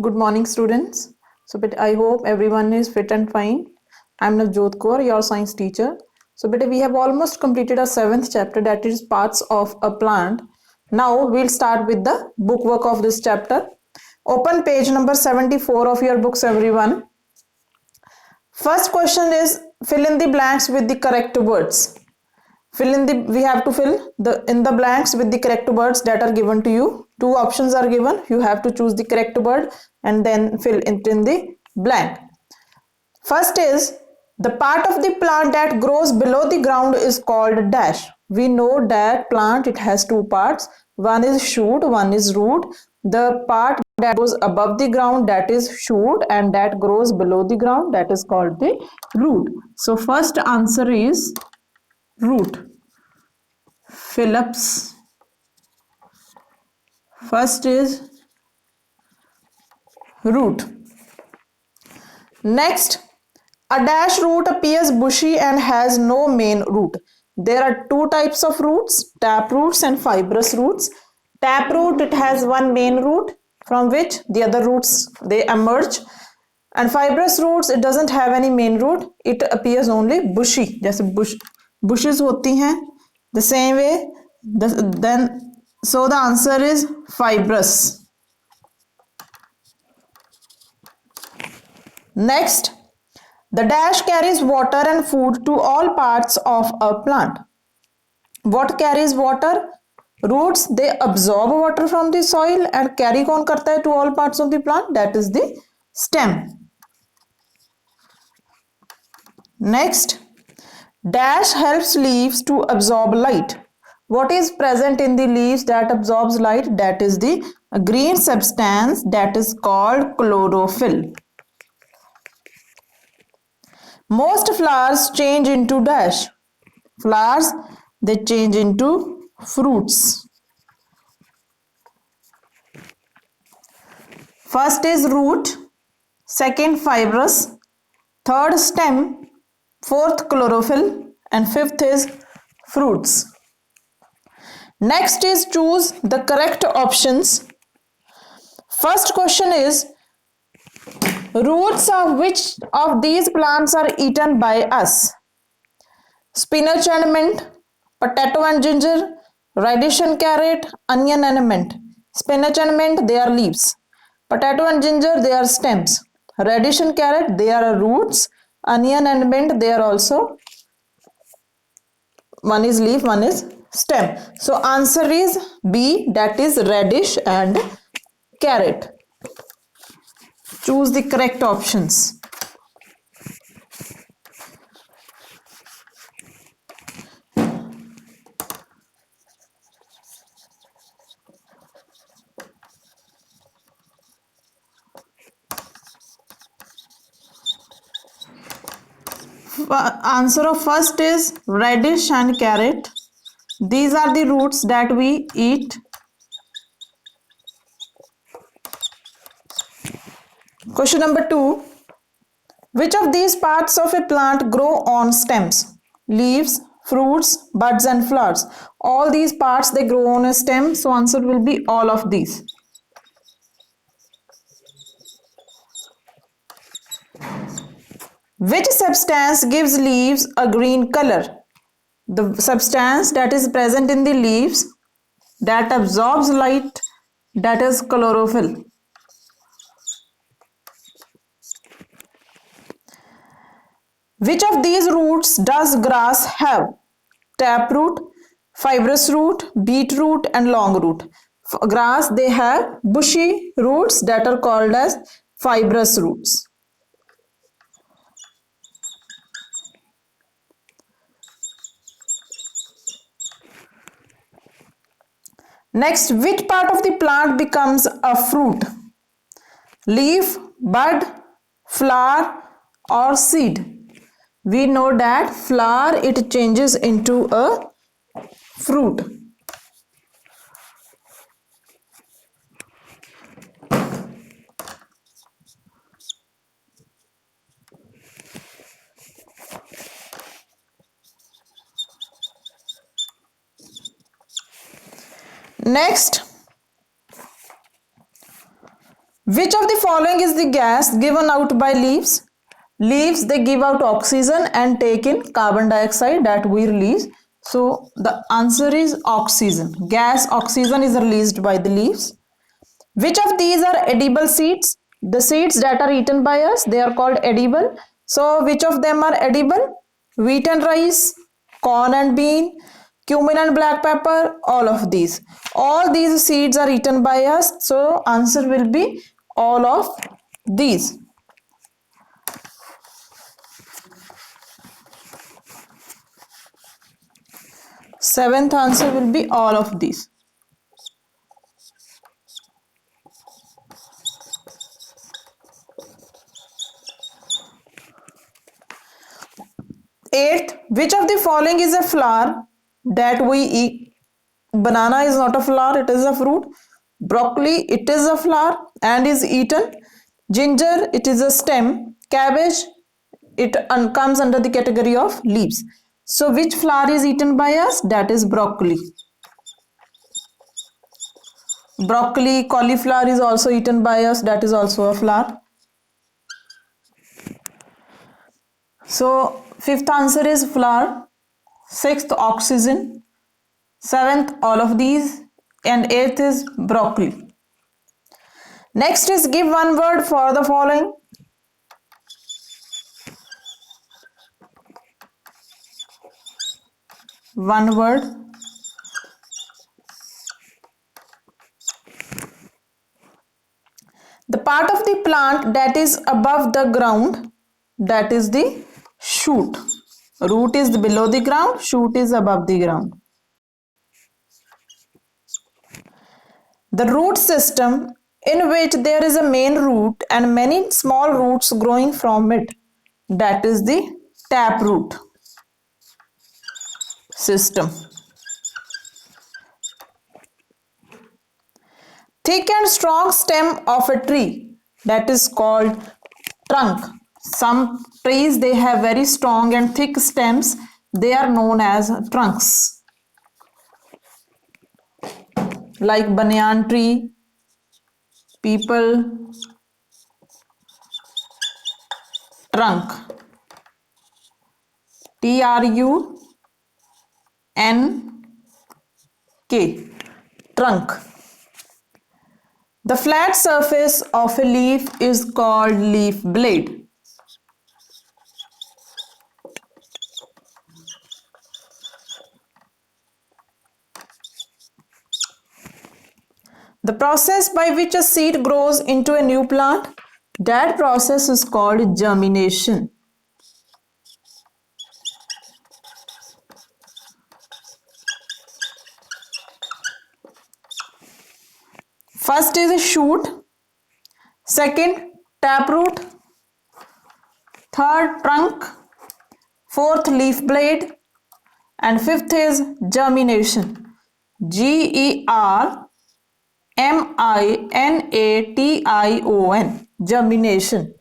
Good morning, students. But I hope everyone is fit and fine. I'm Navjot Kaur, your science teacher. We have almost completed our seventh chapter, that is parts of a plant. Now we'll start with the bookwork of this chapter. Open page number 74 of your books, everyone. First question is fill in the blanks with the correct words. We have to fill in the blanks with the correct words that are given to you. Two options are given, you have to choose the correct word and then fill it in the blank. First is the part of the plant that grows below the ground is called dash. We know that plant, it has two parts, one is shoot, one is root. The part that goes above the ground, that is shoot, and that grows below the ground, that is called the root. So first answer is root. Phillips. First is root. Next, a dash root appears bushy and has no main root. There are two types of roots, tap roots and fibrous roots. Tap root, it has one main root from which the other roots they emerge. And fibrous roots, it doesn't have any main root, it appears only bushy. जैसे bushes होती हैं, the same way, so the answer is fibrous. Next, the dash carries water and food to all parts of a plant. What carries water? Roots, they absorb water from the soil and carry कौन करता है to all parts of the plant? That is the stem. Next, dash helps leaves to absorb light. What is present in the leaves that absorbs light? That is the green substance that is called chlorophyll. Most flowers change into dash. Flowers, they change into fruits. First is root, second fibrous, third stem, fourth chlorophyll, and fifth is fruits. Next is choose the correct options. First question is roots of which of these plants are eaten by us? Spinach and mint, potato and ginger, radish and carrot, onion and mint. Spinach and mint, they are leaves. Potato and ginger, they are stems. Radish and carrot, they are roots. Onion and mint, they are also, one is leaf, one is stem. So answer is B, that is radish and carrot. Choose the correct options. Answer of first is radish and carrot. These are the roots that we eat. Question number 2. Which of these parts of a plant grow on stems? Leaves, fruits, buds and flowers. All these parts, they grow on a stem. So answer will be all of these. Which substance gives leaves a green color? The substance that is present in the leaves that absorbs light, that is chlorophyll. Which of these roots does grass have? Taproot, fibrous root, beetroot and long root. Grass, they have bushy roots that are called as fibrous roots. Next, which part of the plant becomes a fruit? Leaf, bud, flower or seed? We know that flower, it changes into a fruit. Next, Which of the following is the gas given out by leaves? Leaves, they give out oxygen and take in carbon dioxide that we release. So the answer is oxygen. Gas oxygen is released by the leaves. Which of these are edible seeds? The seeds that are eaten by us, they are called edible. So which of them are edible? Wheat and rice, corn and bean, cumin and black pepper, all of these. All these seeds are eaten by us. So answer will be all of these. Seventh answer will be all of these. Eighth, which of the following is a flower that we eat? Banana is not a flower, it is a fruit. Broccoli, it is a flower and is eaten. Ginger, it is a stem. Cabbage, it comes under the category of leaves. So which flower is eaten by us? That is broccoli. Broccoli, cauliflower is also eaten by us. That is also a flower. So fifth answer is flower. Sixth, oxygen. Seventh, all of these. And eighth is broccoli. Next is give one word for the following. One word. The part of the plant that is above the ground, that is the shoot. Root is below the ground, shoot is above the ground. The root system in which there is a main root and many small roots growing from it, that is the taproot system. Thick and strong stem of a tree, that is called trunk. Some trees, they have very strong and thick stems, they are known as trunks. Like banyan tree, people, trunk. Trunk. Trunk. The flat surface of a leaf is called leaf blade. The process by which a seed grows into a new plant, that process is called germination. First is a shoot, second taproot, third trunk, fourth leaf blade, and fifth is germination. Germination, germination.